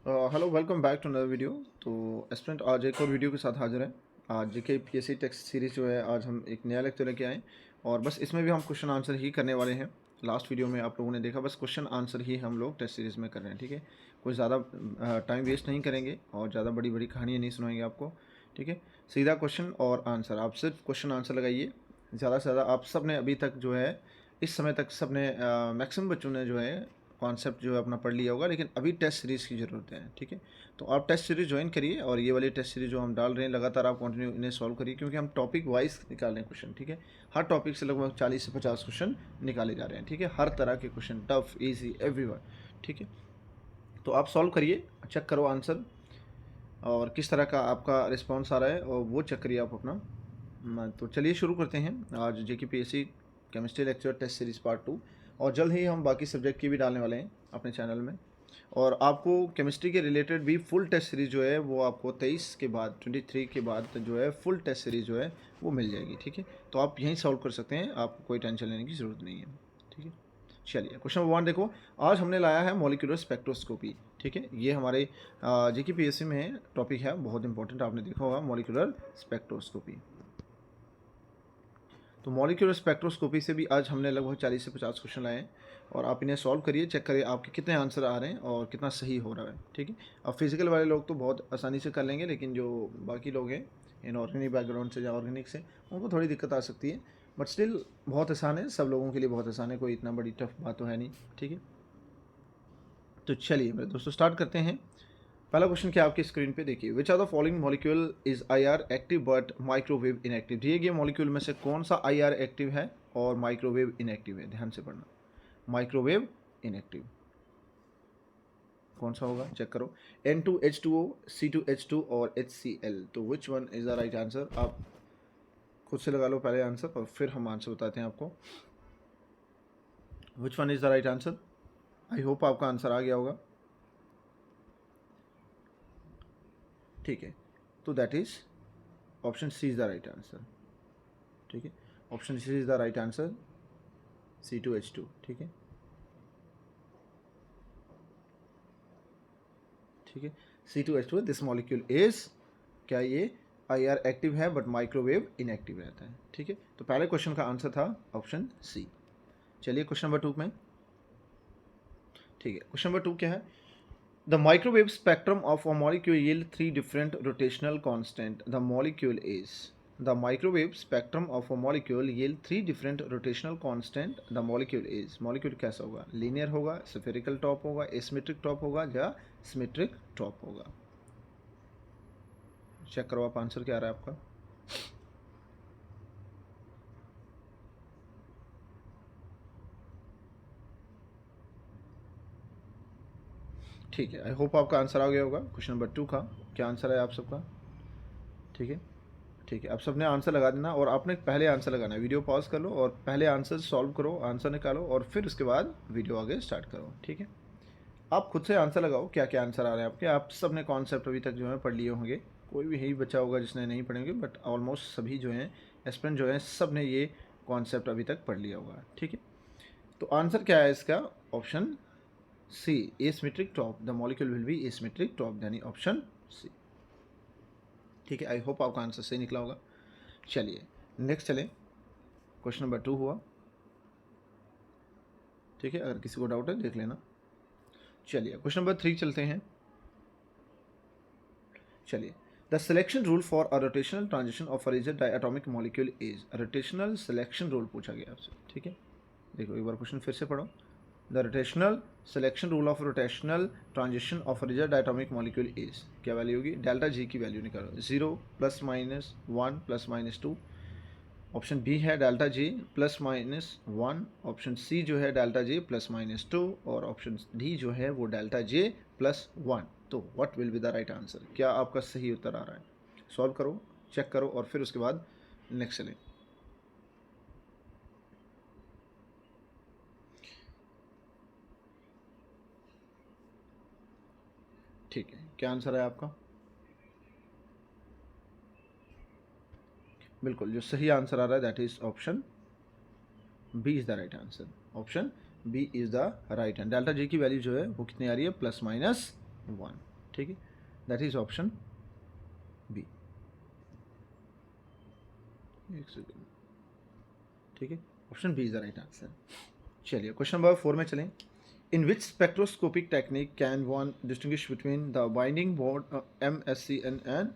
Hello, welcome back to another video. तो aspirant आज एक और वीडियो के साथ हाजिर है। आज जेके पीएससी टेक्स्ट सीरीज़ जो है, आज हम एक नया लेक्चर लेके आए और बस इसमें भी हम क्वेश्चन आंसर ही करने वाले हैं। लास्ट वीडियो में आप लोगों ने देखा, बस क्वेश्चन आंसर ही हम लोग टेस्ट सीरीज़ में कर रहे हैं। ठीक है, कोई ज़्यादा टाइम वेस्ट नहीं करेंगे और ज़्यादा बड़ी बड़ी कहानियाँ नहीं सुनाएंगे आपको। ठीक है, सीधा क्वेश्चन और आंसर, आप सिर्फ क्वेश्चन आंसर लगाइए। ज़्यादा से ज़्यादा आप सब ने अभी तक जो है, इस समय तक सब ने मैक्सिमम बच्चों ने जो है कॉन्सेप्ट जो है अपना पढ़ लिया होगा, लेकिन अभी टेस्ट सीरीज़ की ज़रूरत है। ठीक है, तो आप टेस्ट सीरीज़ ज्वाइन करिए और ये वाली टेस्ट सीरीज़ जो हम डाल रहे हैं लगातार आप कंटिन्यू इन्हें सॉल्व करिए, क्योंकि हम टॉपिक वाइज निकाल रहे हैं क्वेश्चन। ठीक है, हर टॉपिक से लगभग 40 से 50 क्वेश्चन निकाले जा रहे हैं। ठीक है, हर तरह के क्वेश्चन, टफ, ईजी, एवरीवन। ठीक है, तो आप सॉल्व करिए, चेक करो आंसर और किस तरह का आपका रिस्पॉन्स आ रहा है, और वो चेक करिए आप अपना। तो चलिए शुरू करते हैं आज JK PSC chemistry lecture test series part 2। और जल्द ही हम बाकी सब्जेक्ट की भी डालने वाले हैं अपने चैनल में। और आपको केमिस्ट्री के रिलेटेड भी फुल टेस्ट सीरीज़ जो है वो आपको 23 के बाद, 23 के बाद जो है फुल टेस्ट सीरीज़ जो है वो मिल जाएगी। ठीक है, तो आप यहीं सॉल्व कर सकते हैं, आपको कोई टेंशन लेने की ज़रूरत नहीं है। ठीक है, चलिए क्वेश्चन नंबर 1 देखो। आज हमने लाया है मॉलिक्यूलर स्पेक्ट्रोस्कोपी। ठीक है, ये हमारे जेके पीएससी में टॉपिक है, बहुत इंपॉर्टेंट, आपने देखा होगा मॉलिक्यूलर स्पेक्ट्रोस्कोपी। तो मॉलिक्यूलर स्पेक्ट्रोस्कोपी से भी आज हमने लगभग 40 से 50 क्वेश्चन लाए हैं और आप इन्हें सॉल्व करिए, चेक करिए आपके कितने आंसर आ रहे हैं और कितना सही हो रहा है। ठीक है, अब फिजिकल वाले लोग तो बहुत आसानी से कर लेंगे, लेकिन जो बाकी लोग हैं इनऑर्गेनिक बैकग्राउंड से या ऑर्गेनिक से, उनको थोड़ी दिक्कत आ सकती है, बट स्टिल बहुत आसान है, सब लोगों के लिए बहुत आसान है, कोई इतना बड़ी टफ बात तो है नहीं। ठीक है, तो चलिए मेरे दोस्तों स्टार्ट करते हैं। पहला क्वेश्चन क्या आपकी स्क्रीन पे देखिए, which are the following molecule is IR active but microwave inactive. दिए गए मॉलिक्यूल में से कौन सा आईआर एक्टिव है और माइक्रोवेव इनएक्टिव है? ध्यान से पढ़ना, माइक्रोवेव इनएक्टिव कौन सा होगा, चेक करो। N2H2O, C2H2 और HCl। तो विच one is the right answer? आप खुद से लगा लो पहले आंसर और फिर हम आंसर बताते हैं आपको। Which one is the right answer? I hope आपका आंसर आ गया होगा। ठीक है, तो that is option C is the right answer. ठीक है, option C is the right answer, C2H2। ठीक है, ठीक है, C2H2 दिस मॉलिक्यूल इज, क्या ये आई आर एक्टिव है बट माइक्रोवेव इनएक्टिव रहता है। ठीक है, तो पहले क्वेश्चन का आंसर था ऑप्शन सी। चलिए क्वेश्चन नंबर 2 में। ठीक है, क्वेश्चन नंबर 2 क्या है? The microwave spectrum of a molecule yield 3 different rotational constant. The molecule is, the microwave spectrum of a molecule yield 3 different rotational constant. The molecule is, molecule कैसा होगा? Linear होगा, spherical top होगा, asymmetric top होगा या symmetric top होगा? Check करो आप, answer क्या आ रहा है आपका। ठीक है, आई होप आपका आंसर आ गया होगा। क्वेश्चन नंबर 2 का क्या आंसर है आप सबका? ठीक है, ठीक है, आप सबने आंसर लगा देना और आपने पहले आंसर लगाना है। वीडियो पॉज कर लो और पहले आंसर सॉल्व करो, आंसर निकालो और फिर उसके बाद वीडियो आगे स्टार्ट करो। ठीक है, आप खुद से आंसर लगाओ, क्या क्या आंसर आ रहे हैं आपके। आप सब ने कॉन्सेप्ट अभी तक जो है पढ़ लिए होंगे, कोई भी यही बच्चा होगा जिसने नहीं पढ़ेंगे, बट ऑलमोस्ट सभी जो हैं एस्पिरेंट जो हैं सब ने ये कॉन्सेप्ट अभी तक पढ़ लिया होगा। ठीक है, तो आंसर क्या है इसका? Option C, asymmetric top. The molecule will be asymmetric top, यानी ऑप्शन सी। ठीक है, आई होप आपका आंसर सही निकला होगा। चलिए नेक्स्ट चलें, क्वेश्चन नंबर 2 हुआ। ठीक है, अगर किसी को डाउट है देख लेना। चलिए क्वेश्चन नंबर 3 चलते हैं। चलिए, the selection rule for a rotational transition of a rigid diatomic molecule is. Rotational selection rule पूछा गया आपसे। ठीक है, देखो एक बार क्वेश्चन फिर से पढ़ो। The rotational selection rule of rotational transition of rigid diatomic molecule is, क्या वैल्यू होगी? डेल्टा जी की वैल्यू निकालो, 0 +-1 +-2। ऑप्शन बी है डेल्टा जी +-1, ऑप्शन सी जो है डेल्टा जी +-2 और ऑप्शन डी जो है वो डेल्टा जे +1। तो what will be the right answer? क्या आपका सही उत्तर आ रहा है? सॉल्व करो, चेक करो और फिर उसके बाद नेक्स्ट चलें। ठीक है, क्या आंसर है आपका? बिल्कुल, जो सही आंसर आ रहा है that is option B is the right answer. Option B is the right answer. Delta G की वैल्यू जो है वो कितनी आ रही है? +-1। ठीक है, दैट इज ऑप्शन बी। एक सेकेंड, ठीक है, option B is the right answer. चलिए क्वेश्चन नंबर 4 में चलें। In which spectroscopic technique can one distinguish between the binding board MSCN and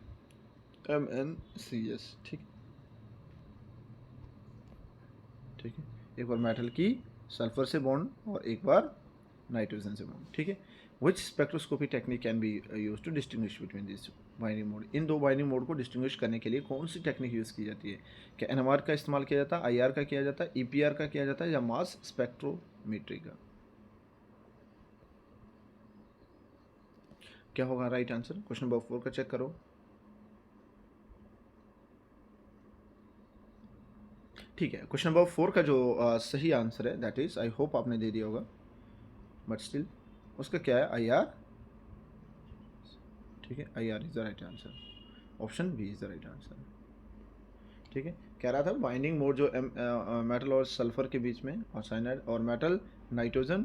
MnCS? ठीक, ठीक है, एक बार मेटल की सल्फर से बॉन्ड और एक बार नाइट्रोजन से बॉन्ड, ठीक है। Which spectroscopy technique can be use to distinguish between this binding mode? इन दो बाइंडिंग मोड को डिस्टिंग्विश करने के लिए कौन सी टेक्निक यूज़ की जाती है? क्या NMR का इस्तेमाल किया जाता है, IR का किया जाता है, EPR का किया जाता है, या मास स्पेक्ट्रोमेट्री का? क्या होगा राइट आंसर? क्वेश्चन नंबर 4 का चेक करो। ठीक है, क्वेश्चन नंबर 4 का जो सही आंसर है दैट इज, आई होप आपने दे दिया होगा, बट स्टिल उसका क्या है? IR, ठीक है, IR is the right answer. Option B is the right answer, ठीक है। कह रहा था बाइंडिंग मोड जो मेटल और सल्फर के बीच में, और साइनाइड और मेटल नाइट्रोजन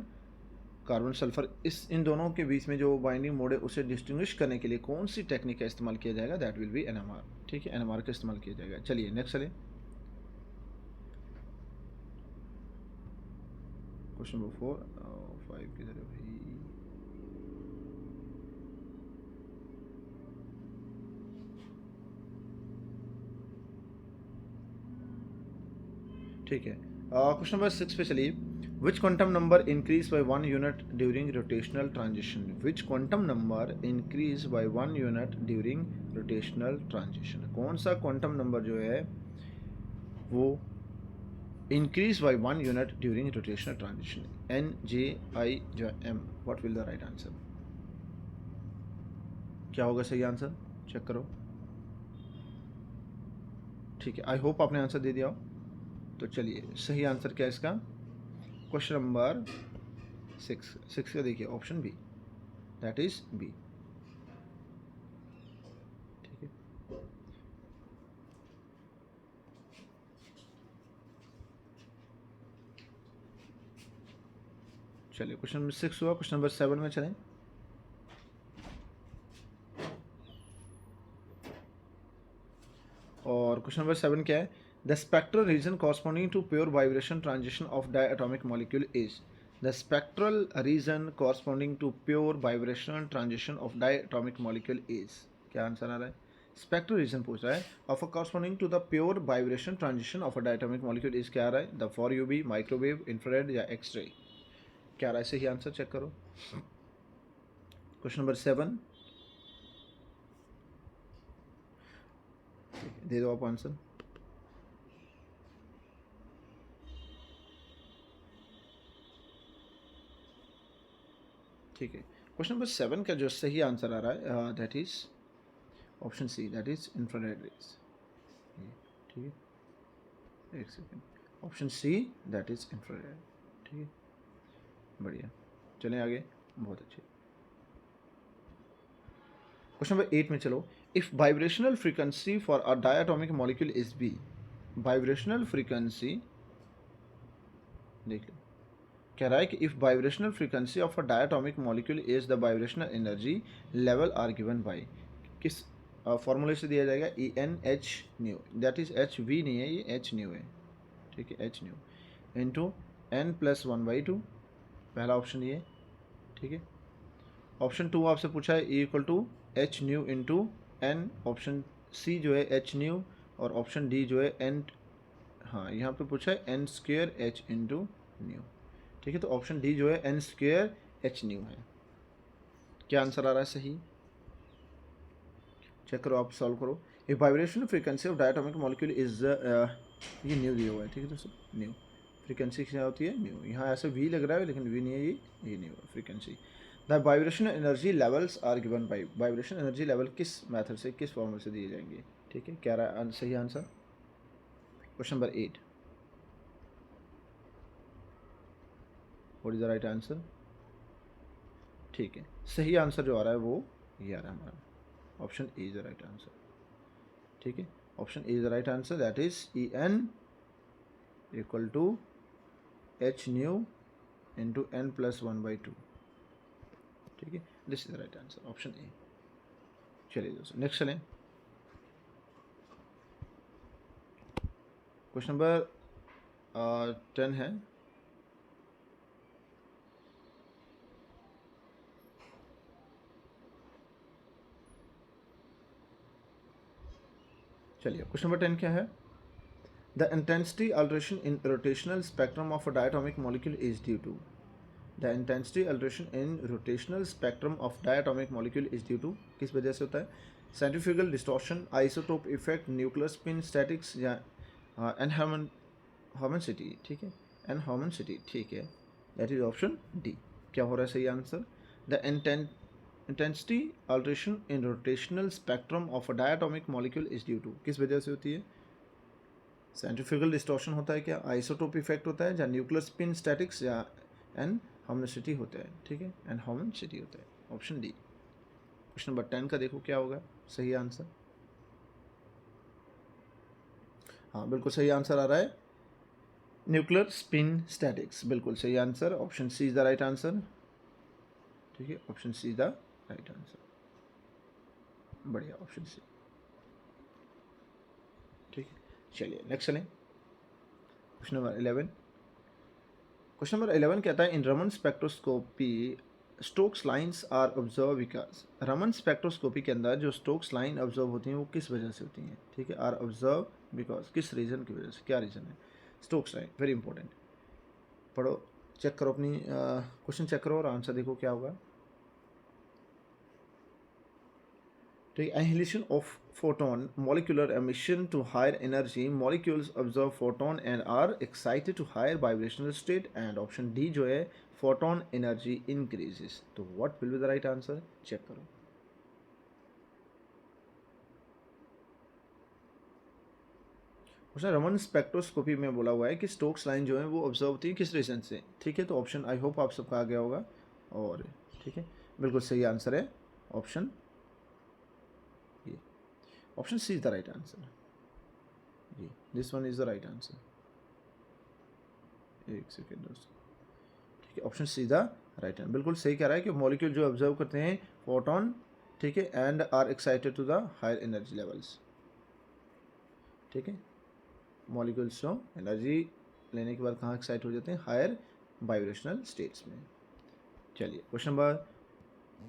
कार्बन सल्फर, इन दोनों के बीच में जो बाइंडिंग मोड है उसे डिस्टिंग्विश करने के लिए कौन सी टेक्निक का इस्तेमाल किया जाएगा? दैट विल बी NMR, ठीक है, NMR का इस्तेमाल किया जाएगा। चलिए नेक्स्ट चलिए, क्वेश्चन नंबर 4 5 की तरह भाई, ठीक है। क्वेश्चन नंबर 6 पे चलिए। Which quantum number increase by 1 unit during rotational transition? Which quantum number increase by 1 unit during rotational transition? कौन सा क्वांटम नंबर जो है वो increase by 1 unit during rotational transition? N, J, I या M? What will the right answer? क्या होगा सही answer? Check करो। ठीक है, आई होप आपने आंसर दे दिया हो। तो चलिए सही आंसर क्या है इसका? क्वेश्चन नंबर 6 का देखिए, option B, that is B, ठीक है। चलिए क्वेश्चन नंबर 6 हुआ, क्वेश्चन नंबर 7 में चलें। और क्वेश्चन नंबर 7 क्या है? The spectral region corresponding to pure vibration transition of diatomic molecule is? The spectral region corresponding to pure vibrational transition of diatomic molecule is? क्या आंसर आ रहा है? स्पेक्ट्रल रीजन पूछ रहा है of a corresponding to the pure vibration transition of a diatomic molecule is. क्या आ रहा है? The four UV, microwave, infrared या एक्सरे? क्या आ रहा है सही आंसर? चेक करो। क्वेश्चन नंबर 7, दे दो आप आंसर। ठीक है, क्वेश्चन नंबर 7 का जो सही आंसर आ रहा है that is option C, that is infrared rays, ठीक है। एक second, option C that is infrared, ठीक है, बढ़िया। चलें आगे, बहुत अच्छे। क्वेश्चन नंबर 8 में चलो। If vibrational frequency for a diatomic molecule is B, vibrational frequency देख लो, कह रहा है कि if vibrational frequency of a diatomic molecule is the vibrational energy level are given by, किस फॉर्मूले से दिया जाएगा? ENH nu, that is HV नहीं है, ये H न्यू है, ठीक है, H न्यू इंटू N+1/2, पहला ऑप्शन ये, ठीक है। ऑप्शन 2 आपसे पूछा है E=H nu into N, option C जो है H न्यू, और ऑप्शन डी जो है N, हाँ यहाँ पे पूछा है N² H इंटू न्यू, ठीक है। तो ऑप्शन डी जो है N² H न्यू है। क्या आंसर आ रहा है सही? चेक करो, आप सॉल्व करो। A vibration frequency of diatomic molecule is, ये न्यू दिया हुआ है, ठीक है दोस्तों, न्यू फ्रीक्वेंसी क्या होती है? न्यू। यहाँ ऐसे वी लग रहा है लेकिन वी नहीं है, ये न्यू है frequency. The vibration energy levels are given by, vibration energy level किस मेथड से, किस फॉर्मूले से दिए जाएंगे? ठीक है, क्या रहा सही answer? Question number 8, what is the right answer? ठीक है, सही आंसर जो आ रहा है वो ये आ रहा है हमारा, option A is the right answer, ठीक है। Option A is the right answer, that is EN=H new into N+1/2, ठीक है। This is the right answer, option ए। चलिए दोस्तों नेक्स्ट चलें। क्वेश्चन नंबर 10 है। चलिए क्वेश्चन नंबर 10 क्या है? The intensity alteration in rotational spectrum of a diatomic molecule is due to. The intensity alteration in rotational spectrum of diatomic molecule is due to, किस वजह से होता है? Centrifugal distortion, isotope effect, nuclear spin statics या anharmonicity. ठीक है, एनहार्मोनिसिटी, ठीक है, दैट इज ऑप्शन डी। क्या हो रहा है सही answer? The intensity alteration in rotational spectrum of a diatomic molecule is due to, किस वजह से होती है? सेंट्रीफ्यूगल डिस्टॉर्शन होता है क्या, आइसोटोप इफेक्ट होता है, या न्यूक्लियर स्पिन स्टैटिक्स, या एनहार्मोनिसिटी होता है। ठीक है, एनहार्मोनिसिटी होता है, ऑप्शन डी। क्वेश्चन नंबर 10 का देखो क्या होगा सही आंसर। हाँ बिल्कुल सही आंसर आ रहा है, न्यूक्लियर स्पिन स्टैटिक्स, बिल्कुल सही answer, option C is the right answer. ठीक है, option C is the right answer, बढ़िया, ऑप्शन सी। ठीक है, चलिए नेक्स्ट चलें। Question number 11। क्वेश्चन नंबर 11 कहता है in Raman spectroscopy Stokes lines are observe because. Raman spectroscopy के अंदर जो स्टोक्स लाइन ऑब्जर्व होती हैं वो किस वजह से होती हैं? ठीक है, आर ऑब्जर्व बिकॉज, किस रीज़न की वजह से, क्या रीज़न है? स्टोक्स लाइन वेरी इंपॉर्टेंट, पढ़ो, चेक करो अपनी क्वेश्चन चेक करो और आंसर देखो क्या होगा। ठीक है, annihilation of photon, molecular emission to higher energy, molecules absorb photon and are excited to higher vibrational state, and option D जो है photon energy increases। तो what will be the right answer? Check करो। उसने Raman spectroscopy में बोला हुआ है कि स्टोक्स लाइन जो है वो ऑब्जर्व होती है किस रीजन से। ठीक है, तो ऑप्शन आई होप आप सबका आ गया होगा, और ठीक है बिल्कुल सही आंसर है option, option C is the right answer. जी, this one is the right answer. एक सेकेंड दोस्तों, ठीक है, option C the right answer, बिल्कुल सही कह रहा है कि मॉलिक्यूल जो ऑब्जर्व करते हैं फोटोन, ठीक है, and are excited to the higher energy levels. ठीक है, मॉलिक्यूल्स जो एनर्जी लेने के बाद कहाँ एक्साइट हो जाते हैं? हायर वाइब्रेशनल स्टेट्स में। चलिए क्वेश्चन नंबर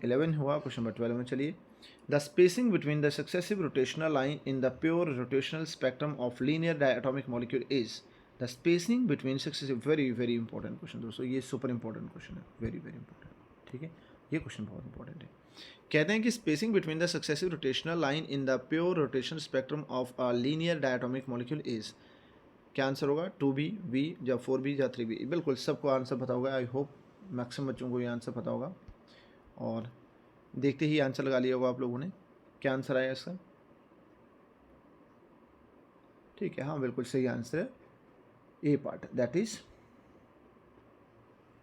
11 हुआ, क्वेश्चन नंबर 12 में चलिए। The spacing between the successive rotational line in the pure rotational spectrum of linear diatomic molecule is. The spacing between successive, very very important question दोस्तों, ये super important question है, very very important. ठीक है, ये question बहुत important है। कहते हैं कि spacing between the successive rotational line in the pure rotational spectrum of a linear diatomic molecule is. क्या आंसर होगा? 2B, बी या 4B या 3B। बिल्कुल सबको आंसर पता होगा, आई होप मैक्सिमम बच्चों को ये आंसर पता होगा, और देखते ही आंसर लगा लिया होगा आप लोगों ने। क्या आंसर आया इसका? ठीक है, हाँ बिल्कुल सही आंसर है ए पार्ट, दैट इज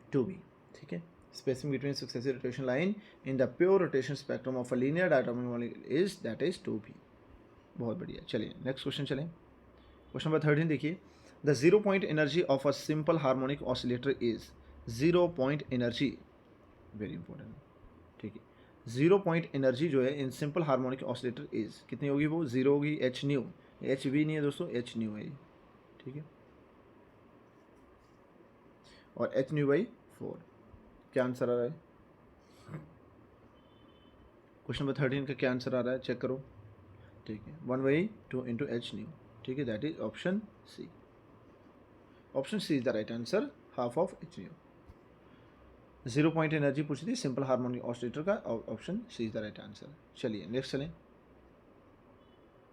2B। ठीक है, spacing between successive rotation line in the pure rotation spectrum of a linear diatomic molecule is, that is 2B। बहुत बढ़िया, चलिए नेक्स्ट क्वेश्चन चलें। क्वेश्चन नंबर 13 देखिए। The zero point energy of a simple harmonic oscillator is. Zero point energy, very important. ठीक है, zero point energy जो है in simple harmonic oscillator is कितनी होगी? वो जीरो होगी, एच न्यू, एच वी नहीं है दोस्तों, एच न्यू है ये। ठीक है, और एच न्यू बाई 4। क्या आंसर आ रहा है? क्वेश्चन नंबर 13 का क्या आंसर आ रहा है, चेक करो। ठीक है, 1/2 इंटू एच न्यू। ठीक है, that is option C. Option C is the right answer, half of H nu. Zero point energy पूछी थी सिंपल हार्मोनिक ऑसिलेटर का, option C is the right answer. चलिए नेक्स्ट चलें।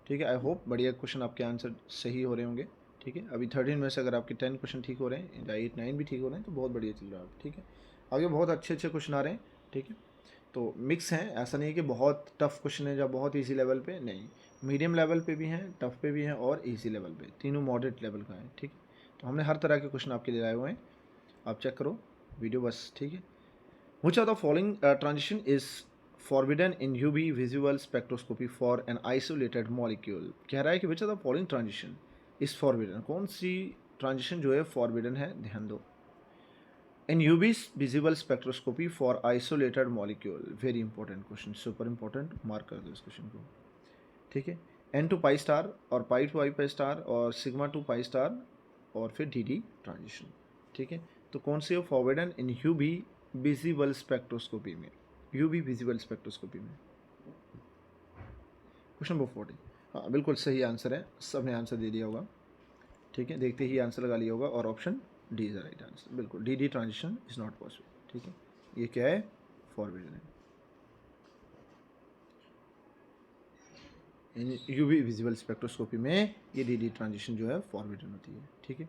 ठीक है, आई होप बढ़िया क्वेश्चन आपके आंसर सही हो रहे होंगे। ठीक है, अभी 13 में से अगर आपके 10 क्वेश्चन ठीक हो रहे हैं या 8 9 भी ठीक हो रहे हैं तो बहुत बढ़िया चल रहा है। ठीक है, आगे बहुत अच्छे अच्छे क्वेश्चन आ रहे हैं। ठीक है, तो मिक्स हैं, ऐसा नहीं है कि बहुत टफ क्वेश्चन है या बहुत ईजी लेवल पे, नहीं, मीडियम लेवल पे भी हैं, टफ पे भी हैं, और ईजी लेवल पे, तीनों मॉडरेट लेवल का है। ठीक है, तो हमने हर तरह के क्वेश्चन आपके लिए लाए हुए हैं, आप चेक करो वीडियो बस। ठीक है, Which of the following transition is forbidden in UV visual spectroscopy for an isolated molecule? कह रहा है कि which of the following transition is forbidden, कौन सी ट्रांजिशन जो है forbidden है, ध्यान दो। In UV visible spectroscopy for isolated molecule, very important question, super important, mark कर दो इस क्वेश्चन को, ठीक है। एन टू पाई स्टार और पाई टू आई पाई स्टार और सिग्मा टू पाई स्टार और फिर डी डी ट्रांजिशन, ठीक है। तो कौन सी हो फॉरवर्डन इन यूवी विजिबल स्पेक्ट्रोस्कोपी में, यूवी विजिबल स्पेक्ट्रोस्कोपी में। क्वेश्चन नंबर 40, हाँ बिल्कुल सही आंसर है, सबने आंसर दे दिया होगा, ठीक है, देखते ही आंसर लगा लिया होगा, और option D is the right answer, बिल्कुल D D transition is not possible, ठीक है। ये क्या है, फॉरवर्डन है। यूवी विजिबल स्पेक्ट्रोस्कोपी में ये डी डी ट्रांजिशन जो है फॉरवर्डन होती है, ठीक है।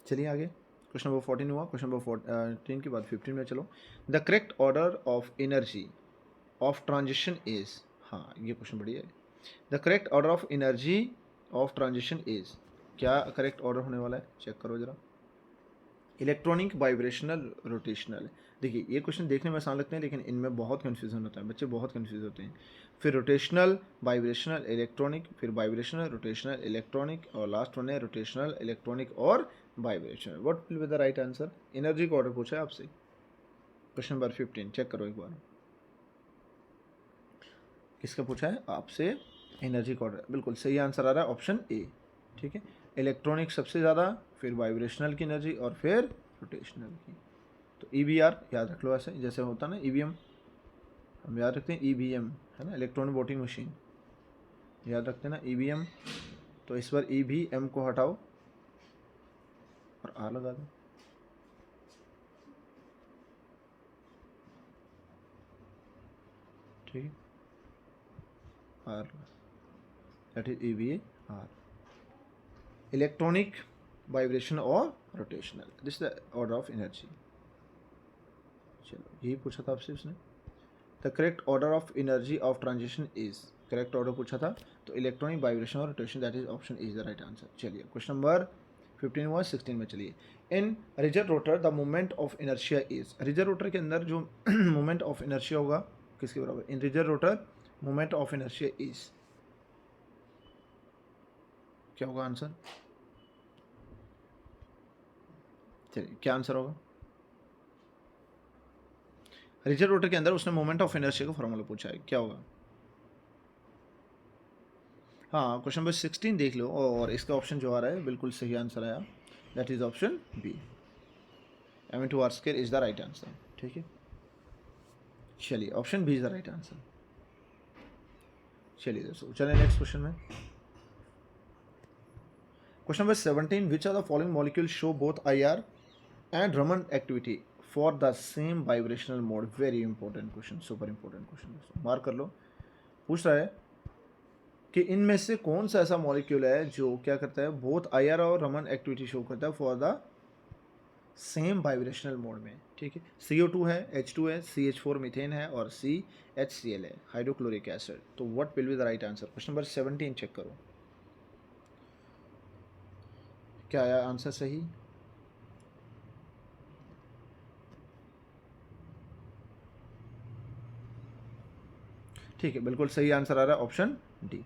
चलिए आगे, क्वेश्चन नंबर 14 हुआ, क्वेश्चन नंबर 14 के बाद 15 में चलो। The correct order of energy of transition is, हाँ ये क्वेश्चन बढ़िया है। The correct order of energy of transition is, क्या करेक्ट ऑर्डर होने वाला है, चेक करो जरा। Electronic, vibrational, rotational. देखिए ये क्वेश्चन देखने में आसान लगते हैं लेकिन इनमें बहुत कन्फ्यूजन होता है, बच्चे बहुत कन्फ्यूज होते हैं। फिर रोटेशनल, वाइब्रेशनल, इलेक्ट्रॉनिक, फिर वाइब्रेशनल, रोटेशनल, इलेक्ट्रॉनिक, और लास्ट वन है रोटेशनल, इलेक्ट्रॉनिक और vibrational. What will be the right answer, energy का ऑर्डर पूछा है आपसे, क्वेश्चन नंबर 15 चेक करो एक बार, किसका पूछा है आपसे, एनर्जी का ऑर्डर, बिल्कुल सही आंसर आ रहा है ऑप्शन ए, ठीक है। इलेक्ट्रॉनिक सबसे ज़्यादा, फिर वाइब्रेशनल की एनर्जी और फिर रोटेशनल की। तो EBR याद रख लो, ऐसे जैसे होता है ना EVM, हम याद रखते हैं EVM है ना, इलेक्ट्रॉनिक वोटिंग मशीन, याद रखते हैं ना EVM। तो इस बार EVM को हटाओ और R लगा दो, ठीक है, R, that is EVAR, electronic, vibration और rotational, this the order of energy. चलो यही पूछा था आपसे उसने, the correct order of energy of transition is, correct order पूछा था, तो इलेक्ट्रॉनिक, वाइब्रेशन और rotation, that is option is the right answer. चलिए क्वेश्चन नंबर 15 हुआ, 16 में चलिए। In rigid rotor the moment of inertia is, rigid rotor के अंदर जो मोमेंट ऑफ इनर्शिया होगा किसके बराबर, in rigid rotor moment of inertia is, क्या होगा आंसर, चलिए क्या आंसर होगा। रिजिड रोटर के अंदर उसने मोमेंट ऑफ इनर्शिया का फॉर्मूला पूछा है, क्या होगा। हाँ क्वेश्चन नंबर 16 देख लो, और इसका ऑप्शन जो आ रहा है बिल्कुल सही आंसर आया, that is option B, m/r² is the right answer, ठीक है। चलिए option B is the right answer. चलिए दोस्तों चलिए नेक्स्ट क्वेश्चन में, question number 17, which are the following molecule show both IR and Raman activity for the same vibrational mode, very important question, super important question दोस्तों, mark कर लो। पूछ रहा है कि इनमें से कौन सा ऐसा मॉलिक्यूल है जो क्या करता है, बोथ IR और रमन एक्टिविटी शो करता है for the same vibrational mode में, ठीक है। CO2 है, H2 है, CH4 मीथेन है और CHCl है, हाइड्रोक्लोरिक एसिड। तो what will be the right answer, question number 17 check करो, क्या आया आंसर सही, ठीक है, बिल्कुल सही आंसर आ रहा है option D,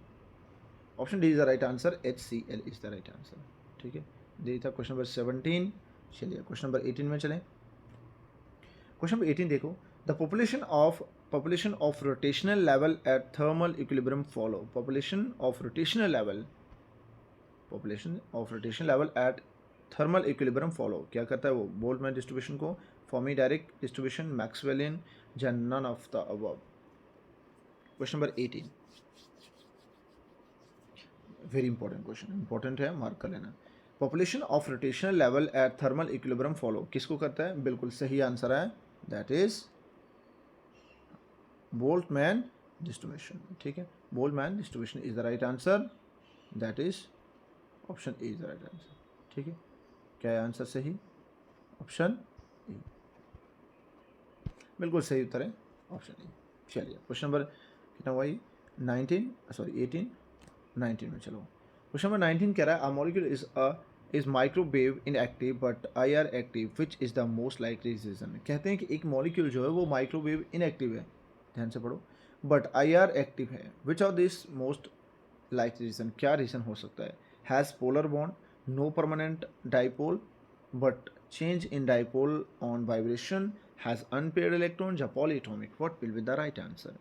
option D is the right answer, HCl is the right answer, ठीक है। यही था क्वेश्चन नंबर 17। चलिए क्वेश्चन नंबर 18 में चलें, क्वेश्चन नंबर 18 देखो, the population of rotational level at thermal equilibrium follow, population of rotational level at thermal equilibrium follow, क्या करता है वो, बोल्ट्जमैन डिस्ट्रीब्यूशन को, फॉर्मी डायरेक्ट डिस्ट्रीब्यूशन, मैक्सवेलियन, या none of the above. Question number 18, very important question, important है, mark कर लेना। Population of rotational level at thermal equilibrium follow किसको करता है, बिल्कुल सही आंसर है, दैट इज बोल्ट्जमैन डिस्ट्रीब्यूशन, ठीक है। Boltzmann distribution is the right answer, that is option A is the right answer, ठीक है। क्या है आंसर सही, ऑप्शन ए, बिल्कुल सही उत्तर है ऑप्शन ए। चलिए क्वेश्चन नंबर कितना हुआ ये, 18 19 में चलो, क्वेश्चन नंबर 19 कह रहा है, a molecule is microwave inactive but IR active, which is the most likely reason. कहते हैं कि एक मॉलिक्यूल जो है वो माइक्रोवेव इनएक्टिव है, ध्यान से पढ़ो, बट IR एक्टिव है, which of this most likely reason, क्या रीजन हो सकता है, has polar bond, no permanent dipole, but change in dipole on vibration has unpaired electrons या polyatomic? What will be the right answer?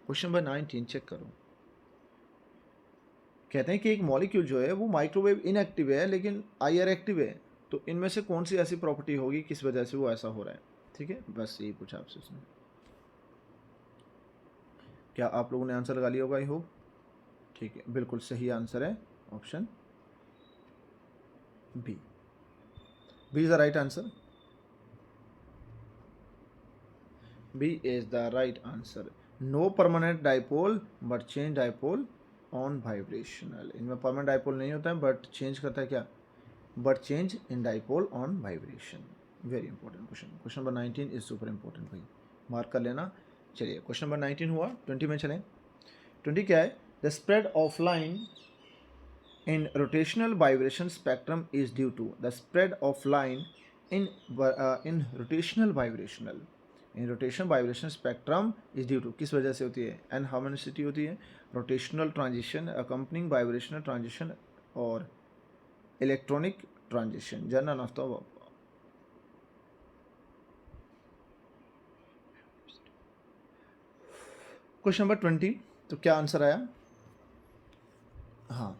Question number 19 check करो। कहते हैं कि एक मॉलिक्यूल जो है वो माइक्रोवेव इनएक्टिव है लेकिन आईआर एक्टिव है, तो इनमें से कौन सी ऐसी प्रॉपर्टी होगी किस वजह से वो ऐसा हो रहा है? ठीक है, बस यही पूछा आपसे उसने। क्या आप लोगों ने आंसर लगा लिया होगा? I hope. ठीक है, बिल्कुल सही आंसर है option B. B is the right answer. B is the right answer. No permanent dipole but change dipole on vibrational. इनमें परमानेंट डाइपोल नहीं होता है बट चेंज करता है क्या? But change in dipole on vibration. Very important question. Question number 19 is super important भाई, mark कर लेना। चलिए क्वेश्चन नंबर 19 हुआ, 20 में चलें। 20 क्या है? The spread of line in rotational vibration spectrum is due to the spread of line in rotational vibration spectrum is due to किस वजह से होती है? एन हार्मोनिसिटी होती है, rotational transition, accompanying vibrational transition और electronic transition, general of the. Question number 20, तो क्या आंसर आया? हाँ,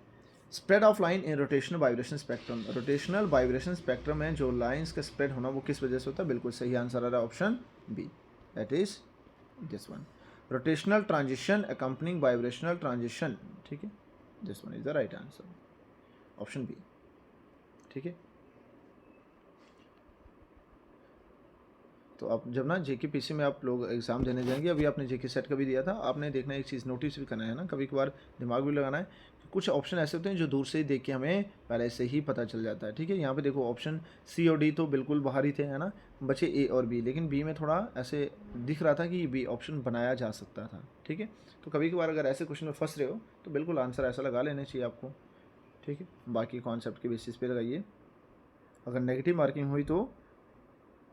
spread of line in rotational vibration spectrum. Rotational vibration spectrum में जो लाइंस का स्प्रेड होना वो किस वजह से होता है? बिल्कुल सही आंसर आ रहा है option B, that is this one, rotational transition accompanying vibrational transition. ठीक है, this one is the right answer, option B. ठीक है, तो आप जब ना जेके पीसी में आप लोग एग्जाम देने जाएंगे, अभी आपने जेके सेट का भी दिया था, आपने देखना एक चीज़ नोटिस भी करना है ना, कभी कभार दिमाग भी लगाना है। कुछ ऑप्शन ऐसे होते हैं जो दूर से ही देख के हमें पहले से ही पता चल जाता है। ठीक है, यहाँ पे देखो ऑप्शन सी और डी तो बिल्कुल बाहर ही थे, है ना, बचे ए और बी, लेकिन बी में थोड़ा ऐसे दिख रहा था कि बी ऑप्शन बनाया जा सकता था। ठीक है, तो कभी कभार अगर ऐसे क्वेश्चन में फंस रहे हो तो बिल्कुल आंसर ऐसा लगा लेना चाहिए आपको। ठीक है, बाकी कॉन्सेप्ट के बेसिस पे लगाइए। अगर नेगेटिव मार्किंग हुई तो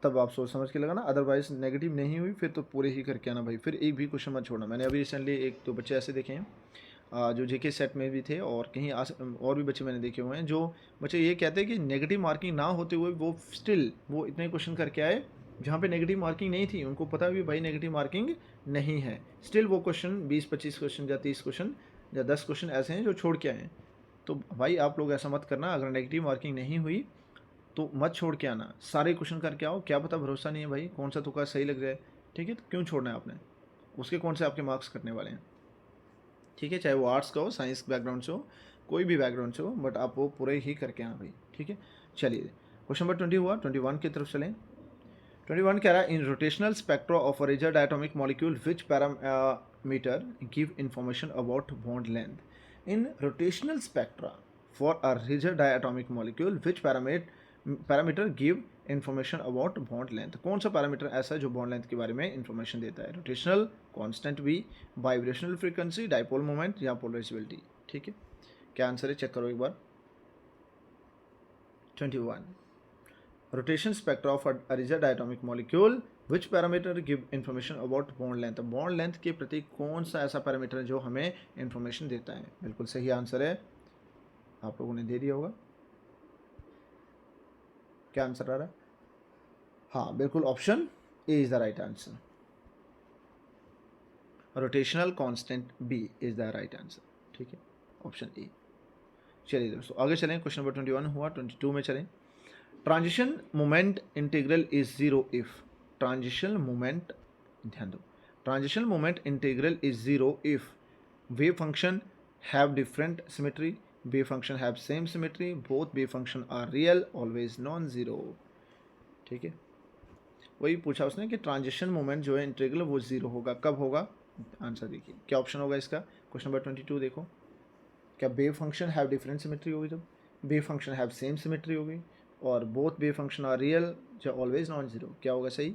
तब आप सोच समझ के लगाना, अदरवाइज नेगेटिव नहीं हुई फिर तो पूरे ही करके आना भाई, फिर एक भी क्वेश्चन मत छोड़ना। मैंने अभी रिसेंटली एक दो बच्चे ऐसे देखे हैं जो जेके सेट में भी थे और कहीं और भी बच्चे मैंने देखे हुए हैं, जो बच्चे ये कहते हैं कि नेगेटिव मार्किंग ना होते हुए वो स्टिल वो इतने क्वेश्चन करके आए जहाँ पे नेगेटिव मार्किंग नहीं थी, उनको पता भी भाई नेगेटिव मार्किंग नहीं है, स्टिल वो क्वेश्चन 20-25 क्वेश्चन या 30 क्वेश्चन या 10 क्वेश्चन ऐसे हैं जो छोड़ के आए हैं। तो भाई आप लोग ऐसा मत करना, अगर नेगेटिव मार्किंग नहीं हुई तो मत छोड़ के आना, सारे क्वेश्चन करके आओ। क्या पता, भरोसा नहीं है भाई, कौन सा तुक्का सही लग जाए। ठीक है, तो क्यों छोड़ना है आपने, उसके कौन से आपके मार्क्स कटने वाले हैं। ठीक है, चाहे वो आर्ट्स का हो, साइंस बैकग्राउंड से हो, कोई भी बैकग्राउंड से हो, बट आप वो पूरे ही करके आना भाई। ठीक है, चलिए क्वेश्चन नंबर 20 हुआ, 21 की तरफ चलें। 21 कह रहा है in rotational spectra of a rigid atomic molecule which parameter give information about bond length. In rotational spectra for a rigid atomic molecule which parameter give information about bond length. कौन सा parameter ऐसा है जो bond length के बारे में information देता है? Rotational constant B, vibrational frequency, dipole moment या पोलराइजेबिलिटी। ठीक है, क्या आंसर है चेक करो एक बार। 21, rotation spectra of a rigid atomic molecule which parameter give information about bond length। Bond length के प्रति कौन सा ऐसा पैरामीटर जो हमें इंफॉर्मेशन देता है? बिल्कुल सही आंसर है, आप लोगों ने दे दिया होगा। क्या आंसर आ रहा है? हाँ बिल्कुल, option A is the right answer, rotational constant B is the right answer. ठीक है, ऑप्शन ए। चलिए दोस्तों आगे चलें, क्वेश्चन नंबर 21 हुआ, 22 में चलें। Transition moment integral is zero if. Transition moment, ध्यान दो, transition moment integral is zero if wave function have different symmetry, wave function have same symmetry, both wave function are real, always non zero. ठीक है, वही पूछा उसने कि transition moment जो है इंटीग्रल वो जीरो होगा, कब होगा? आंसर देखिए, क्या ऑप्शन होगा इसका? क्वेश्चन नंबर 22 देखो, क्या wave function have different symmetry होगी, जब wave function have same symmetry होगी, और both wave function are real या ऑलवेज नॉन जीरो, क्या होगा सही?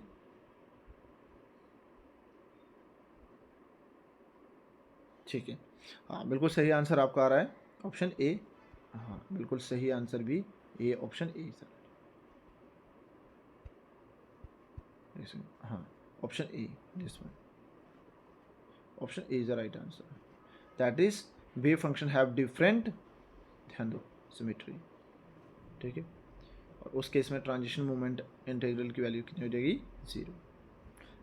ठीक है, हाँ बिल्कुल सही आंसर आपका आ रहा है ऑप्शन ए। हाँ बिल्कुल सही आंसर भी ए, ऑप्शन ए सर। हाँ option A, this one, option A is the right answer, that is wave function have different, ध्यान दो, सिमेट्री। ठीक है, और उस केस में ट्रांजिशन मोमेंट इंटीग्रल की वैल्यू कितनी हो जाएगी, 0।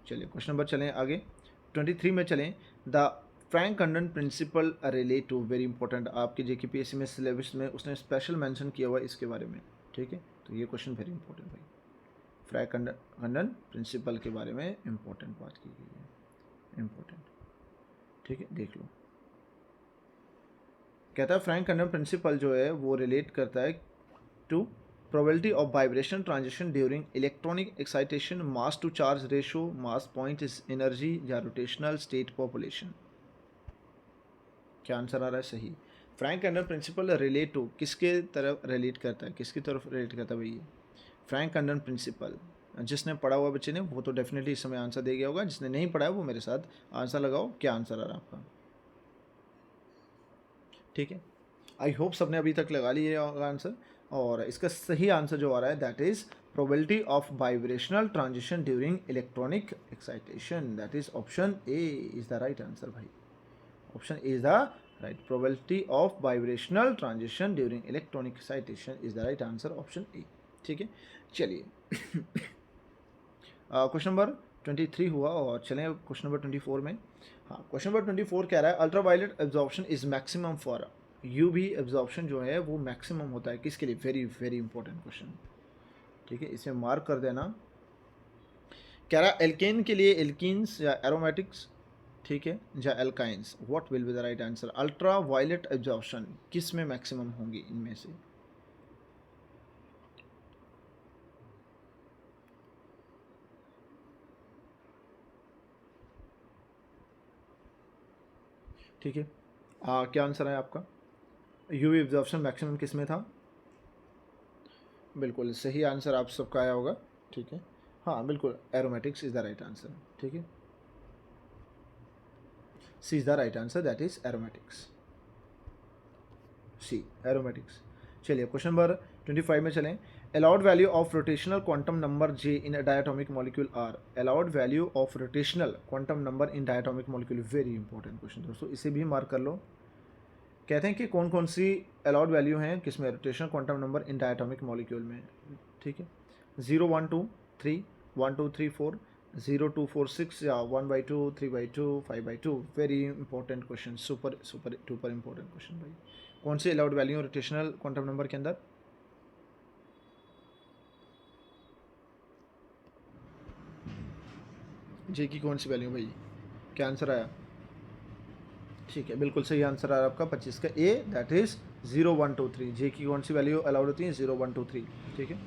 चलिए क्वेश्चन नंबर चलें आगे, 23 में चलें। The Franck Condon principle relate to, very important, आपके जेकेपीएससी में सिलेबस में उसने स्पेशल मेंशन किया हुआ है इसके बारे में, ठीक है। तो ये क्वेश्चन वेरी इंपॉर्टेंट भाई, फ्रैंक कंडन प्रिंसिपल के बारे में इंपॉर्टेंट बात की गई है, इंपॉर्टेंट, ठीक है, देख लो। कहता है फ्रैंक कंडन प्रिंसिपल जो है वो रिलेट करता है to probability of vibration transition during electronic excitation, mass to charge ratio, mass point is energy या rotational state population। क्या आंसर आ रहा है सही। Frank Condon principle relate to किसके तरफ रिलेट करता है, किसकी तरफ रिलेट करता है भैया, फ्रैंक कंडन प्रिंसिपल। जिसने पढ़ा हुआ बच्चे ने वो तो डेफिनेटली इस समय आंसर दे गया होगा, जिसने नहीं पढ़ा है वो मेरे साथ आंसर लगाओ, क्या आंसर आ रहा है आपका, ठीक है। आई होप सबने अभी तक लगा लिया होगा आंसर, और इसका सही आंसर जो आ रहा है that is probability of vibrational transition during electronic excitation, that is option A is the right answer भाई, option A is the right, probability of vibrational transition during electronic excitation is the right answer, option A, ठीक है। चलिए question number 23 हुआ और चलें question number 24 में। हाँ, question number 24 कह रहा है ultraviolet absorption is maximum for, UV absorption जो है वो मैक्सिमम होता है किसके लिए, वेरी वेरी इंपॉर्टेंट क्वेश्चन, ठीक है, इसे मार्क कर देना। कह रहा है एल्केन के लिए एल्कीन्स या एरोमेटिक्स, ठीक है, या alkynes, what will be the right answer, ultraviolet absorption किस में मैक्सिमम होंगी इनमें से, ठीक है। क्या आंसर है आपका, यूवी एब्जॉर्प्शन मैक्सिमम किस में था, बिल्कुल सही आंसर आप सबका आया होगा, ठीक है। हाँ बिल्कुल, aromatics is the right answer, ठीक है, C is the right answer, that is aromatics, C aromatics. चलिए क्वेश्चन नंबर 25 में चलें। Allowed value of rotational quantum number J in a diatomic molecule are, allowed value of rotational quantum number in diatomic molecule, very important question दोस्तों, इसे भी mark कर लो। कहते हैं कि कौन कौन सी अलाउड वैल्यू हैं किसमें, rotational quantum number in diatomic molecule में, ठीक है, 0 1 2 3 1 2 3 4 0 2 4 6 या 1/2 3/2 5/2, very important question, super super duper important question भाई। कौन सी allowed value rotational quantum number के अंदर, जे की कौन सी वैल्यू भाई, क्या आंसर आया, ठीक है, बिल्कुल सही आंसर आ रहा है आपका 25 का ए, दैट इज 0 1 2 3, जे की कौन सी वैल्यू अलाउड होती है, 0 1 2 3, ठीक है,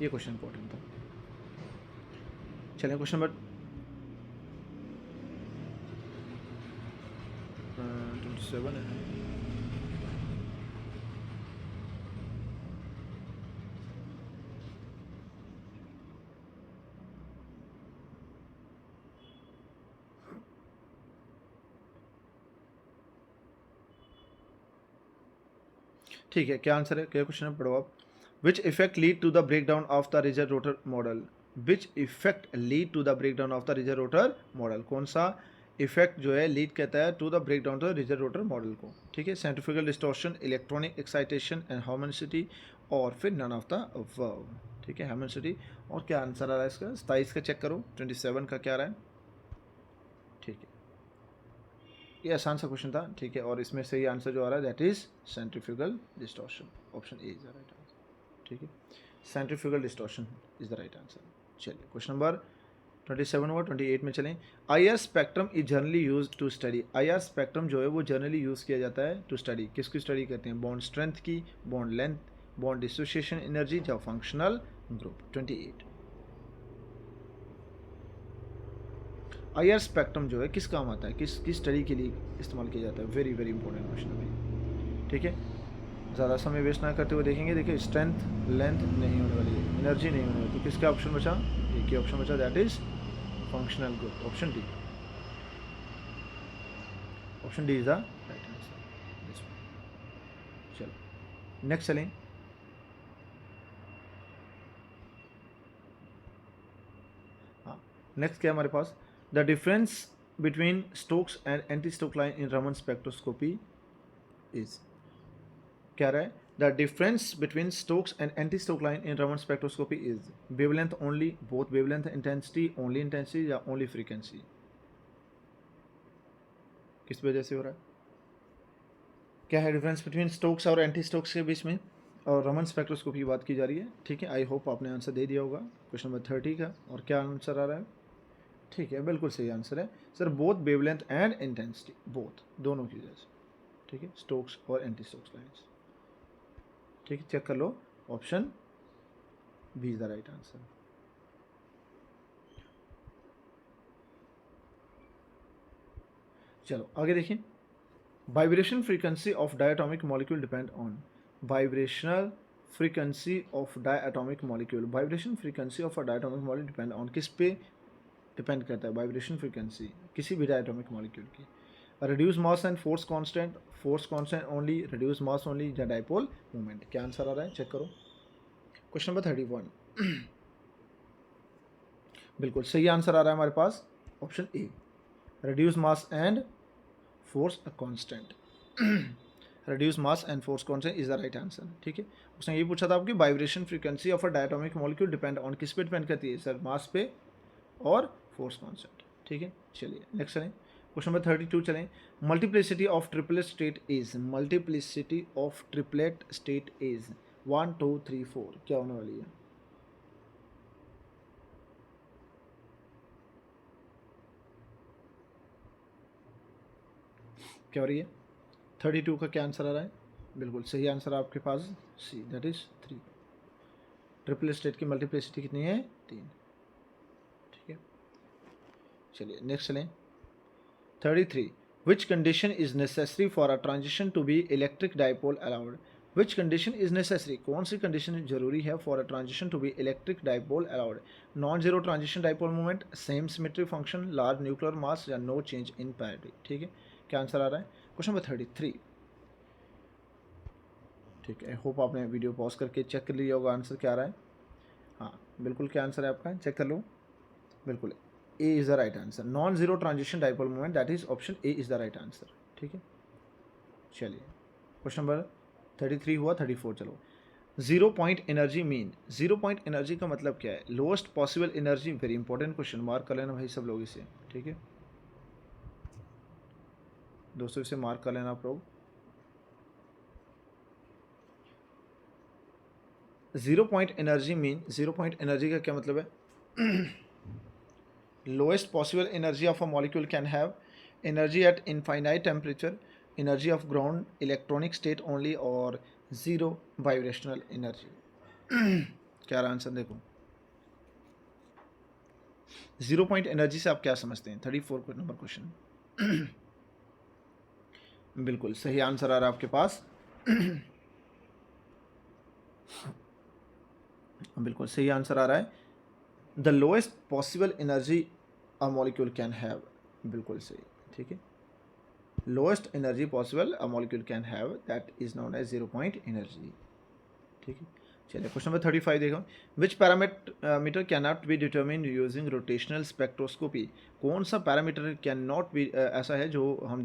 ये क्वेश्चन इंपॉर्टेंट था। चलिए क्वेश्चन नंबर 27 है, ठीक है, क्या आंसर है, क्या क्वेश्चन है, पढ़ो आप। Which effect lead to the break down of the rigid rotor model, which effect lead to the break down of the rigid rotor model, कौन सा इफेक्ट जो है लीड कहता है to the break down the rigid rotor model को, ठीक है, centrifugal distortion, electronic excitation and harmonicity, और फिर नन ऑफ द वर्ब, ठीक है, हार्मोनिसिटी। और क्या आंसर आ रहा है इसका, 27 का चेक करो, 27 का क्या आ रहा है, ठीक है, ये आसान सा क्वेश्चन था, ठीक है, और इसमें सही आंसर जो आ रहा है that is centrifugal distortion, option A is the right answer, ठीक है, centrifugal distortion is the right answer. चलिए क्वेश्चन नंबर 27 और 28 में चलें। I R spectrum is generally use to study, I R spectrum जो है वो जनरली यूज़ किया जाता है टू स्टडी, किसकी स्टडी करते हैं, बॉन्ड स्ट्रेंथ की, bond length, bond dissociation energy या functional group. 28 I R spectrum जो है किस काम आता है, किस स्टडी के लिए इस्तेमाल किया जाता है, वेरी वेरी इंपॉर्टेंट क्वेश्चन है भाई, ठीक है, ज़्यादा समय वेस्ट ना करते हुए देखेंगे। देखिए स्ट्रेंथ लेंथ नहीं होने वाली है, एनर्जी नहीं होने वाली, तो किसका ऑप्शन बचा, एक ही ऑप्शन बचा, that is functional group, option D, option D is the right answer. चलो नेक्स्ट चलें। हाँ, नेक्स्ट क्या हमारे पास, the difference between Stokes and anti Stoke line in Raman spectroscopy is, क्या रहा है, The difference between Stokes and anti-Stokes line in Raman spectroscopy is wavelength only, both wavelength, intensity या only frequency. किस वजह से हो रहा है? क्या है डिफरेंस बिटवीन स्टोक्स और एंटी स्टोक्स के बीच में? और रमन स्पेक्ट्रोस्कोपी की बात की जा रही है, ठीक है। आई होप आपने आंसर दे दिया होगा क्वेश्चन नंबर 30 का। और क्या आंसर आ रहा है? ठीक है, बिल्कुल सही आंसर है sir, both wavelength and intensity, both, दोनों की वजह से, ठीक है, स्टोक्स और एंटी स्टोक्स लाइन्स, ठीक है। चेक कर लो, option B is the right answer. चलो आगे देखिए, vibration frequency of diatomic molecule depend on, vibrational frequency of diatomic molecule, vibration frequency of a diatomic molecule depend on, किस पे डिपेंड करता है वाइब्रेशन फ्रीक्वेंसी किसी भी डायटोमिक मॉलिक्यूल की? Reduce mass and force constant only, reduce mass only, या dipole movement? क्या answer आ रहा है? चेक करो, क्वेश्चन नंबर 31। बिल्कुल सही आंसर आ रहा है हमारे पास, option A, reduce mass and force constant. Reduce mass and force constant is the right answer, ठीक है। उसने ये पूछा था आपकी vibration frequency of a diatomic molecule depend on, किस पे डिपेंड करती है सर? मास पे और फोर्स कांस्टेंट, ठीक है। चलिए नेक्स्ट चलें, क्वेश्चन नंबर 32 चलें। Multiplicity of triplet state is, multiplicity of triplet state is 1 2 3 4, क्या होने वाली है? क्या हो रही है? 32 का क्या आंसर आ रहा है? बिल्कुल सही आंसर आपके पास C, that is 3। Triple state की मल्टीप्लिसिटी कितनी है? 3, ठीक है। चलिए नेक्स्ट चलें, 33, which condition is necessary for a transition to be electric dipole allowed, which condition is necessary, कौन सी कंडीशन जरूरी है for a transition to be electric dipole allowed? Non zero transition dipole movement, same symmetry function, large nuclear mass, या no change in parity, ठीक है। क्या answer आ रहा है? क्वेश्चन नंबर 33, ठीक है। होप आपने वीडियो पॉज करके चेक कर लिया होगा आंसर क्या आ रहा है। हाँ बिल्कुल, क्या आंसर है आपका? चेक कर लो, बिल्कुल ए is the right answer, non zero transition dipole movement, that is option A is the right answer, ठीक है। चलिए क्वेश्चन नंबर 33 हुआ, 34 चलो। Zero point energy mean, zero point energy का मतलब क्या है? Lowest possible energy, very important question, mark कर लेना भाई सब लोग इसे, ठीक है दोस्तों, इसे मार्क कर लेना आप लोग। Zero point energy mean, zero point energy का क्या मतलब है? lowest possible energy of a molecule can have energy at infinite temperature, energy of ground electronic state only, और zero vibrational energy। क्या रहा आंसर? देखो, जीरो पॉइंट एनर्जी से आप क्या समझते हैं? 34 नंबर क्वेश्चन। बिल्कुल सही आंसर आ रहा है आपके पास। बिल्कुल सही आंसर आ रहा है, the lowest possible energy a molecule can have, बिल्कुल सही, ठीक है। Lowest energy possible a molecule can have, that is known as zero point energy, ठीक है। चलिए क्वेश्चन नंबर 35 देखो, which parameter can not be determine using rotational spectroscopy, कौन सा पैरामीटर कैन नॉट बी, ऐसा है जो हम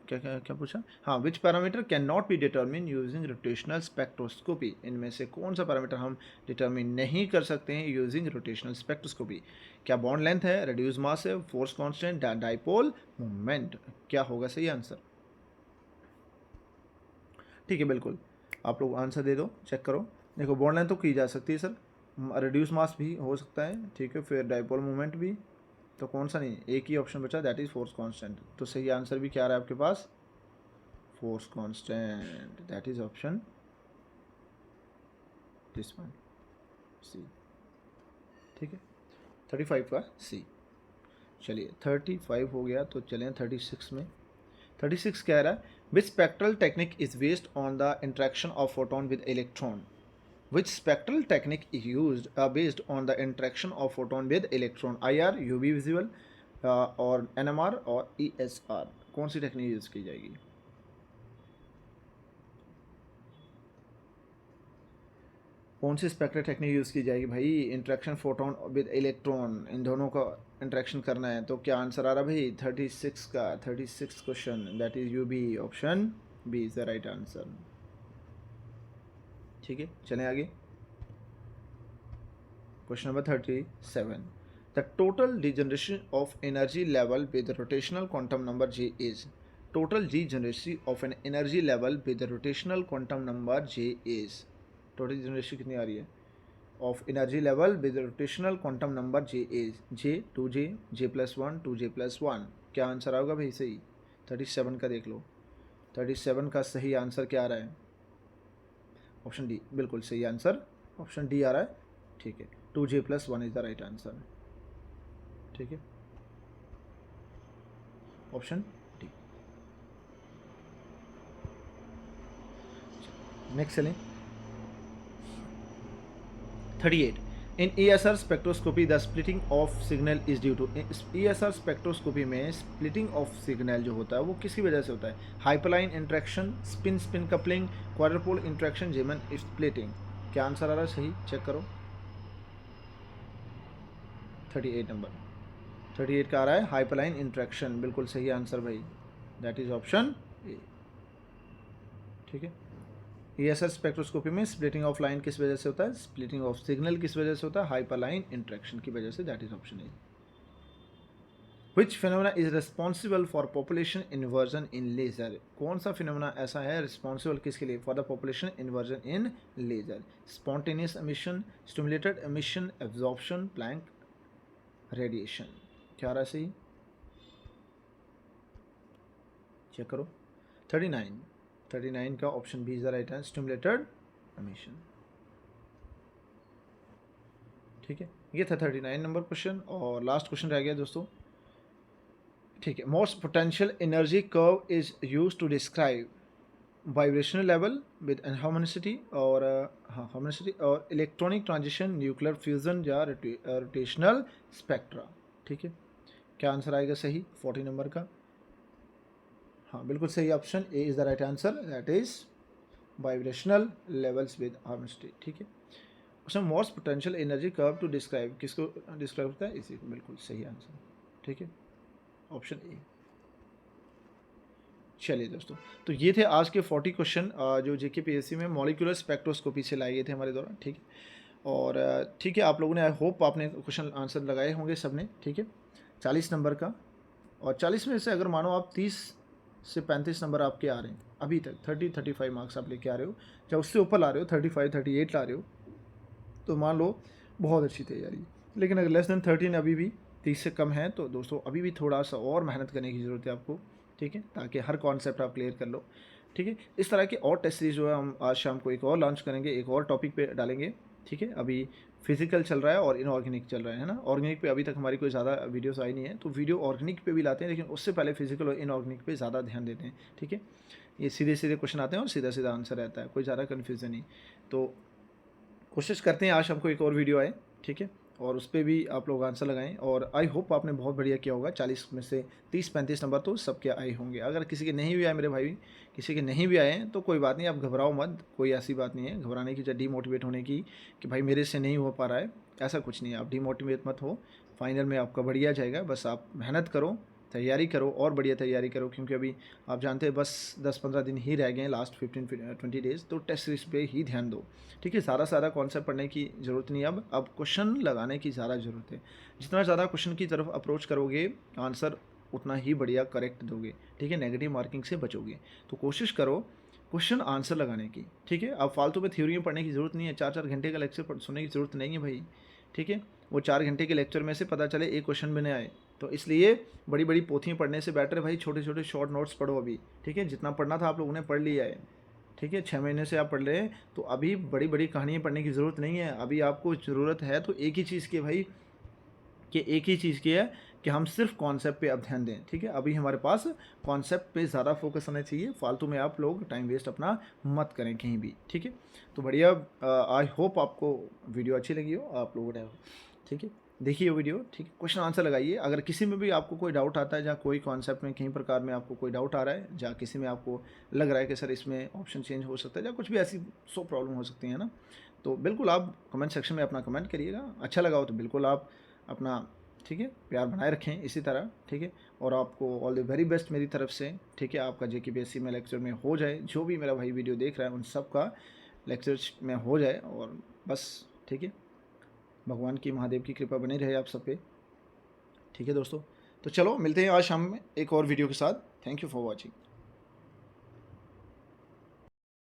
क्या क्या क्या पूछा? हाँ, विच parameter can not be determine using rotational spectroscopy, इनमें से कौन सा पैरामीटर हम डिटर्मिन नहीं कर सकते हैं यूजिंग रोटेशनल स्पेक्ट्रोस्कोपी? क्या बॉन्ड लेंथ है, रिड्यूस मास है, फोर्स कांस्टेंट, डाइपोल मूवमेंट? क्या होगा सही आंसर? ठीक है, बिल्कुल आप लोग आंसर दे दो, चेक करो। देखो, बॉन्ड लेंथ तो की जा सकती है सर, रिड्यूस मास भी हो सकता है, ठीक है, फिर डाइपोल मूवमेंट भी, तो कौन सा नहीं? एक ही ऑप्शन बचा, दैट इज फोर्स कांस्टेंट। तो सही आंसर भी क्या आ रहा है आपके पास? Force constant, that is option this one, C, ठीक है। 35 का सी। चलिए 35 हो गया, तो चलें 36 में। 36 कह रहा है, which spectral technique is based on the interaction of photon with electron, which spectral technique is used based on the interaction of photon with electron? IR, UV visible, और NMR और ESR, कौन सी टेक्निक यूज की जाएगी? कौन सी spectral technique use की जाएगी भाई? Interaction photon with electron, इन दोनों का इंट्रैक्शन करना है, तो क्या आंसर आ रहा भाई 36 का? 36 question, that is UV, option B is the right answer. ठीक है, चलें आगे। Question number 37, the total degeneration of energy level with rotational quantum number J is, total degeneracy of an energy level with rotational quantum number J is, total degeneracy कितनी आ रही है of energy level with rotational quantum number J is, J 2J, J+1, 2J+1। क्या answer आएगा भाई सही? 37 का देख लो, 37 का सही आंसर क्या आ रहा है? ऑप्शन डी, बिल्कुल सही आंसर ऑप्शन डी आ रहा है। ठीक है, 2J+1 is the right answer. ठीक है, ऑप्शन डी। नेक्स्ट चलें। 38, in ESR spectroscopy the splitting of signal is due to, ESR spectroscopy में स्प्लिटिंग ऑफ सिग्नल जो होता है वो किसकी वजह से होता है? Hyperfine interaction, spin spin coupling, quadrupole interaction, Zeeman splitting. क्या आंसर आ रहा है सही? चेक करो। 38 नंबर, 38 का आ रहा है हाइपरलाइन इंट्रैक्शन, बिल्कुल सही आंसर भाई, दैट इज ऑप्शन ए। ठीक है, ESR स्पेक्ट्रोस्कोपी में स्प्लिटिंग ऑफ लाइन किस वजह से होता है? स्प्लिटिंग ऑफ सिग्नल किस वजह से होता है? हाइपरलाइन इंट्रैक्शन की वजह से, that is option A. Which phenomena is responsible for population inversion in laser, कौन सा फिनोमेना ऐसा है रिस्पॉन्सिबल किसके लिए? For the population inversion in laser, spontaneous emission, stimulated emission, absorption, Planck radiation. क्या रहा सही? चेक करो। 39 का option B is the right answer, stimulated emission. ठीक है, ये था 39 नंबर क्वेश्चन, और लास्ट क्वेश्चन रह गया दोस्तों। ठीक है, most potential energy curve is use to describe vibrational level with anharmonicity और हार्मोनिसिटी और इलेक्ट्रॉनिक ट्रांजिशन, न्यूक्लियर फ्यूजन या रोटेशनल स्पेक्ट्रा। ठीक है, क्या आंसर आएगा सही 40 नंबर का? हाँ, बिल्कुल सही, option A is the right answer, that is vibrational levels with harmonicity. ठीक है, उसमें most potential energy curve to describe, किसको डिस्क्राइब होता है? इसी को, बिल्कुल सही आंसर। ठीक है, ऑप्शन ए। चलिए दोस्तों, तो ये थे आज के 40 क्वेश्चन जो JK PSC में मॉलिक्यूलर स्पेक्ट्रोस्कोपी से लाए गए थे हमारे द्वारा। ठीक है, और ठीक है, आप लोगों ने, आई होप आपने क्वेश्चन आंसर लगाए होंगे सबने। ठीक है, 40 नंबर का, और 40 में से अगर मानो आप 30 से 35 नंबर आपके आ रहे हैं अभी तक, 30-35 मार्क्स आप लेके आ रहे हो, जब उससे ऊपर ला रहे हो 35-38 ला रहे हो, तो मान लो बहुत अच्छी तैयारी। लेकिन अगर लेस देन 13 अभी भी 30 से कम है, तो दोस्तों अभी भी थोड़ा सा और मेहनत करने की ज़रूरत है आपको। ठीक है, ताकि हर कॉन्सेप्ट आप क्लियर कर लो। ठीक है, इस तरह के और टेस्ट सीरीज जो है हम आज शाम को एक और लॉन्च करेंगे, एक और टॉपिक पे डालेंगे। ठीक है, अभी फिजिकल चल रहा है और इनऑर्गेनिक चल रहा है ना। ऑर्गेनिक पे अभी तक हमारी कोई ज़्यादा वीडियोस आई नहीं है, तो वीडियो ऑर्गेनिक पे भी लाते हैं, लेकिन उससे पहले फिजिकल और इनऑर्गेनिक पे ज़्यादा ध्यान देते हैं। ठीक है, ये सीधे सीधे क्वेश्चन आते हैं और सीधा सीधा आंसर रहता है, कोई ज़्यादा कन्फ्यूज़न नहीं। तो कोशिश करते हैं आज हमको एक और वीडियो आए। ठीक है, और उस पर भी आप लोग आंसर लगाएं, और आई होप आपने बहुत बढ़िया किया होगा। 40 में से 30-35 नंबर तो सबके आए होंगे। अगर किसी के नहीं भी आए मेरे भाई, किसी के नहीं भी आए हैं, तो कोई बात नहीं, आप घबराओ मत, कोई ऐसी बात नहीं है घबराने की, डीमोटिवेट होने की कि भाई मेरे से नहीं हो पा रहा है, ऐसा कुछ नहीं है। आप डीमोटिवेट मत हो, फाइनल में आपका बढ़िया जाएगा। बस आप मेहनत करो, तैयारी करो, और बढ़िया तैयारी करो, क्योंकि अभी आप जानते हैं बस 10-15 दिन ही रह गए हैं, लास्ट 15-20 डेज़। तो टेस्ट सीरीज पे ही ध्यान दो। ठीक है, सारा कॉन्सेप्ट पढ़ने की ज़रूरत नहीं है, अब क्वेश्चन लगाने की ज़्यादा ज़रूरत है। जितना ज़्यादा क्वेश्चन की तरफ अप्रोच करोगे, आंसर उतना ही बढ़िया करेक्ट दोगे। ठीक है, नेगेटिव मार्किंग से बचोगे। तो कोशिश करो क्वेश्चन आंसर लगाने की। ठीक है, अब फालतू में थ्योरी में पढ़ने की ज़रूरत नहीं है, 4-4 घंटे का लेक्चर सुनने की ज़रूरत नहीं है भाई। ठीक है, वो 4 घंटे के लेक्चर में से पता चले एक क्वेश्चन भी नहीं आए, तो इसलिए बड़ी बड़ी पोथियाँ पढ़ने से बेटर है भाई छोटे छोटे शॉर्ट नोट्स पढ़ो अभी। ठीक है, जितना पढ़ना था आप लोगों ने पढ़ लिया है। ठीक है, 6 महीने से आप पढ़ रहे हैं, तो अभी बड़ी बड़ी कहानियाँ पढ़ने की ज़रूरत नहीं है। अभी आपको ज़रूरत है तो एक ही चीज़ की भाई, कि एक ही चीज़ की है कि हम सिर्फ कॉन्सेप्ट पे अब ध्यान दें। ठीक है, अभी हमारे पास कॉन्सेप्ट पे ज़्यादा फोकस होना चाहिए, फालतू में आप लोग टाइम वेस्ट अपना मत करें कहीं भी। ठीक है, तो बढ़िया, आई होप आपको वीडियो अच्छी लगी हो आप लोगों ने। ठीक है, देखिए वीडियो। ठीक है, क्वेश्चन आंसर लगाइए। अगर किसी में भी आपको कोई डाउट आता है, या कोई कॉन्सेप्ट में कहीं प्रकार में आपको कोई डाउट आ रहा है, या किसी में आपको लग रहा है कि सर इसमें ऑप्शन चेंज हो सकता है, या कुछ भी ऐसी 100 प्रॉब्लम हो सकती है ना, तो बिल्कुल आप कमेंट सेक्शन में अपना कमेंट करिएगा। अच्छा लगा हो तो बिल्कुल आप अपना, ठीक है, प्यार बनाए रखें इसी तरह। ठीक है, और आपको ऑल द वेरी बेस्ट मेरी तरफ से। ठीक है, आपका JK PSC में लेक्चर में हो जाए। जो भी मेरा भाई वीडियो देख रहा है उन सब का लेक्चर्स में हो जाए और बस ठीक है। भगवान की, महादेव की कृपा बनी रहे आप सब पे। ठीक है दोस्तों, तो चलो मिलते हैं आज शाम में एक और वीडियो के साथ। Thank you for watching.